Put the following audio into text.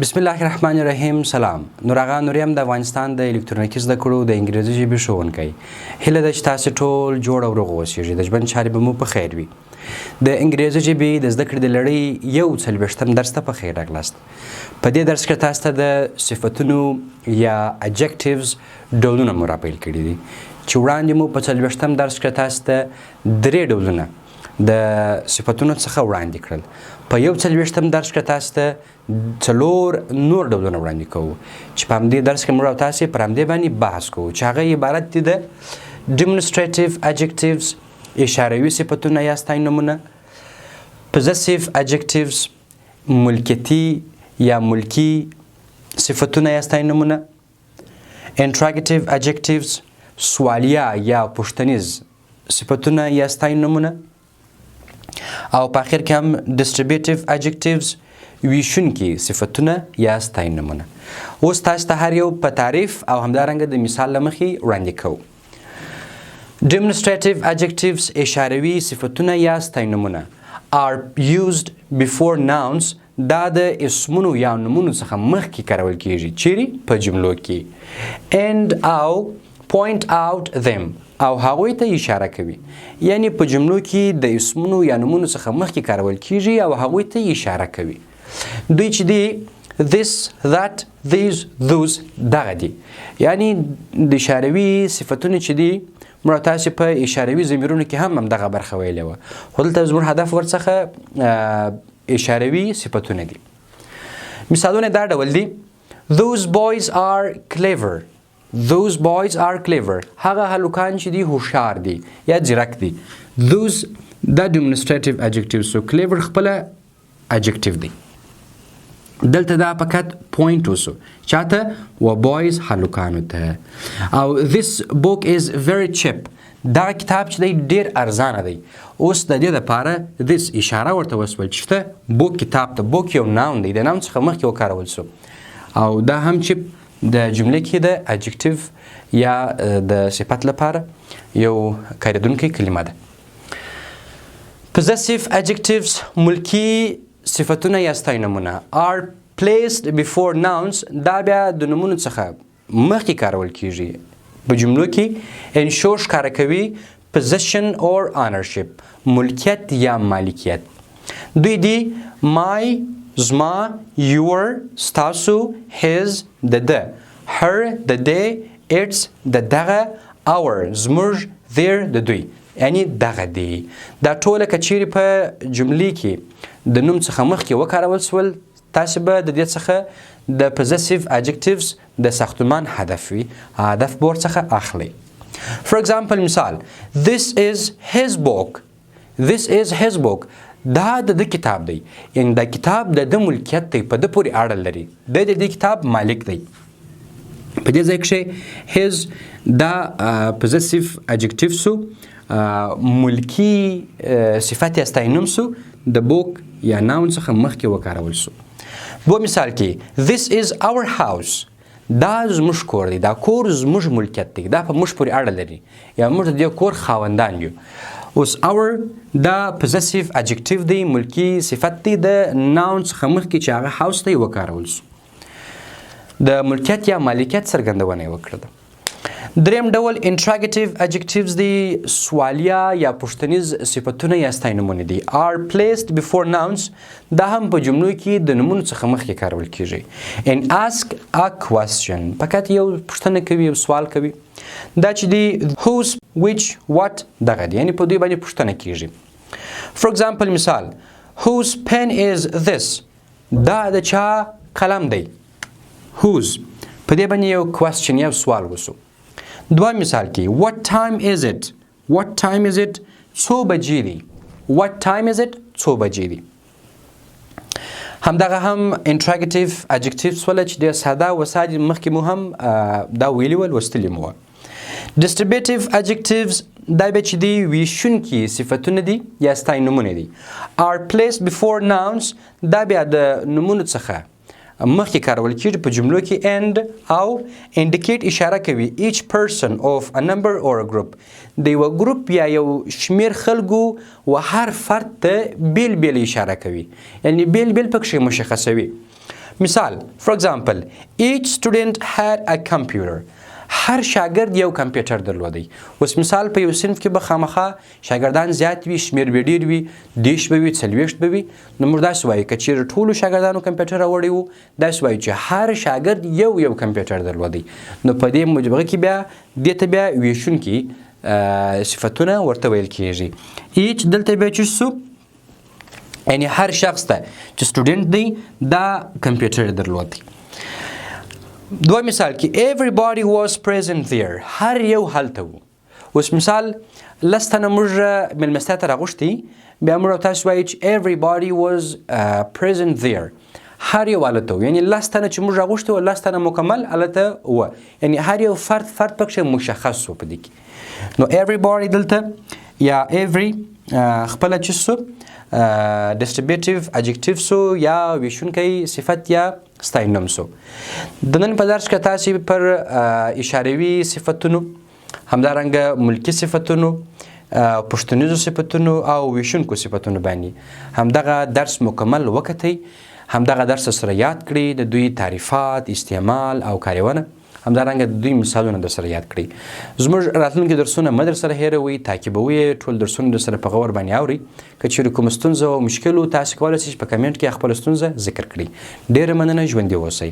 بسم الله الرحمن الرحیم. سلام. نورغان نوریم د افغانستان د الکترونیکي زده کړو د انګریزي ژبې ښوونکی. هیله ده چې تاسې ټول جوړ او روغ اوسیږئ. د ژوند چارې به مو په خیر وي. د انګریزي ژبې د زده کړې د لړۍ یوڅلویشتم درس ته په خیر راغلاست. په دې درس کې تاسو ته د صفتونو یا adjectives ډولونه مو راپیل کړي دي چې وړاندې مو په څلویشتم درس کې تاسو ته درې ډولونه د صفتونو څخه وړاندې کړل. په یوڅلویشتم درس کې تاسو ته څلور نور ډولونه وړاندې کوو چې په همدې درس کې موږ او تاسې پر همدې باندې بحث کوو چې هغه عبارت دي د demonstrative adjectives اشاروي صفتونه یا ستاینومونه، possessive adjectives ملکیتي یا ملکي صفتونه یا ستاینومونه، interrogative adjectives سوالیه یا پوښتنیز صفتونه یا ستاینومونه، او په اخر کې هم distributive adjectives ویشونکي صفتونه یا ستاینومونه. اوس تاسو ته هر یو په تعریف او همدارنګه د مثال له مخې وړاندې کوو. Demonstrative adjectives اشاروي صفتونه یا ستاینومونه are used before nouns. دا د اسمونو یا نومونو څخه مخکې کارول کیږي. چیرې؟ په جملو کې. and او point out them او هغوی ته اشاره کوي. یعنی په جملو کې د اسمونو یا نومونو څخه مخکې کارول کیږي او هغوی ته اشاره کوي. دوی چې دی this, that, these, those دغه دي. یعنی د اشاروي صفتونه چې دي موږ تاسې په اشاروي ضمیرونو کې هم همدغه برخه ویلې وه، خو دلته زموږ هدف ورڅخه اشاروي صفتونه دي. مثالونه دا ډول دي: those boys are clever. those boys are clever. هغه هلکان چې دي هوښیار دي یا ځیرک دي. those دا demonstrative adjective سو. clever خپله adjective دی. دلته دا فقط point وسو چاته و boys هلکانو ته. او this book is very cheap. دا کتاب چې دی ډیر ارزانه دی. اوس د دې لپاره this اشاره ورته وسول چې ته book کتاب ته. book یو noun دی، د noun څخه مخکې وکارول سو. او دا هم چې د جملې کې د adjective یا د صفت لپاره یو کارېدونکی کلمه ده. possessive adjectives ملکي صفتونه یا ستاینومونه are placed before nouns. دا بیا د نومونو څخه مخکې کارول کیږي. په جملو کې ensure ښکاره کوي possession or ownership ملکیت یا مالکیت. دوی دي my زما، your ستاسو، his د ده، her د دې، its د دغه، our زموږ، their د دوی. یعنی دغه دی. دا ټوله که چیرې په جملې کې د نوم څخه مخکې وکارول سول، تاسې به د دې څخه د possessive adjectives د ساختمان هدف وي، هدف به ورڅخه اخلئ. For example مثال: this is his book. this is his book. دا د ده کتاب دی. یعنی دا کتاب د ده ملکیت دی، په ده پورې اړه لري، د دې کتاب مالک دی. په دې ځای کښې his دا possessive adjective سو، ملکی صفت یا ستاینوم سو، د بوک یا ناون څخه مخکې وکارول سو. بو مثال کې this is our house. دا زموږ کور دی، دا کور زموږ ملکیت دی، دا په موږ پورې اړه لري یا موږ د دې کور خاوندان یو. اوس our دا possessive adjective دی، ملکی صفت دی د ناون څخه مخکې چې هغه house ته یې وکارول سو. د ملکیت یا مالکیت څرګندونه یې وکړه. دریم ډول interrogative adjectives دی، سوالیه یا پوښتنیز صفتونه یا ستاینومونه دي. are placed before nouns. دا هم په جملو کې د نومونو څخه مخکې کارول کیږي. and ask a question. فقط یو پوښتنه کوي، یو سوال کوي. دا چې دی whose، which، what دغه دی، یعنی په دوی باندې پوښتنه کیږي. for example مثال: whose pen is this. دا د چا قلم دی. whose په دې باندې یو question یو سوال وسو. دوام مثال کې what time is it. what time is it څو بجې دي. what time is it څو بجې دي. همدغه هم interrogative adjectives ولا چې د ساده وساده مخکې مو هم دا ویلي ول، لوستلي مو. distributive adjectives دا به چې دی ویشونکي صفتونه دي یا ستاینومونه دي. are placed before nouns. دا بیا د نومونو څخه مخکې کارول کیږي په جملو کې and او indicate اشاره کوي each person of a number or a group. د یو ګروپ یا یو شمیر خلکو و هر فرد ته بیل بیل اشاره کوي، یعنی بیل بیل پکې مشخصوي. مثال for example each student had a computer. هر شاګرد یو کمپیوټر درلودی. اوس مثال په یو صنف کې به خامخا شاګردان زیات وي، شمیر به ډېر وي، 30 به وي، 40 به وي. نو موږ داسې وایو که چېرې ټولو شاګردانو کمپیوټر راوړی و، داسې وایو چې هر شاګرد یو کمپیوټر درلودی. نو په دې مجبغه کې بیا دې ته بیا ویشونکي صفتونه ورته ویل کېږي. ایچ دلته بیا چې سو یعنی هر شخص ته چې سټوډنټ دی دا کمپیوټر درلودی. دوه مثال کې everybody was present there. هر یو هلته و. اوس مثال لس تنه موږ مېلمستیا ته راغوښتي، بیا موږ تاسو وایو چې everybody was present there. هر یو هلته و، یعنی لس تنه چې موږ راغوښتي و، لس تنه مکمل هلته و، یعنی هر یو فرد پکښې مشخص و په دې کې. نو everybody دلته یا every خپله چې سو distributive adjective سو یا ویشونکی صفت یا ستاینوم سو. د نن په درس کې تاسې پر اشاروي صفتونو، همدارنګه ملکي صفتونو، پوښتنیزو صفتونو او ویشونکو صفتونو باندې همدغه درس مکمل وکتئ، همدغه درس سره یاد کړئ، د دوی تعریفات، استعمال او کاریونه، همدارنګه د دوی مثالونه در سره یاد کړئ. زموږ راتلونکي درسونه مه در سره هېروئ، تعقیبوئ یې، ټول درسونه در سره په غور باندې اورئ. که چېرې کومه ستونزه او مشکل و تاسې کولی شئ چې په کمنټ کې خپله ستونزه ذکر کړئ. ډېره مننه، ژوندي اوسئ.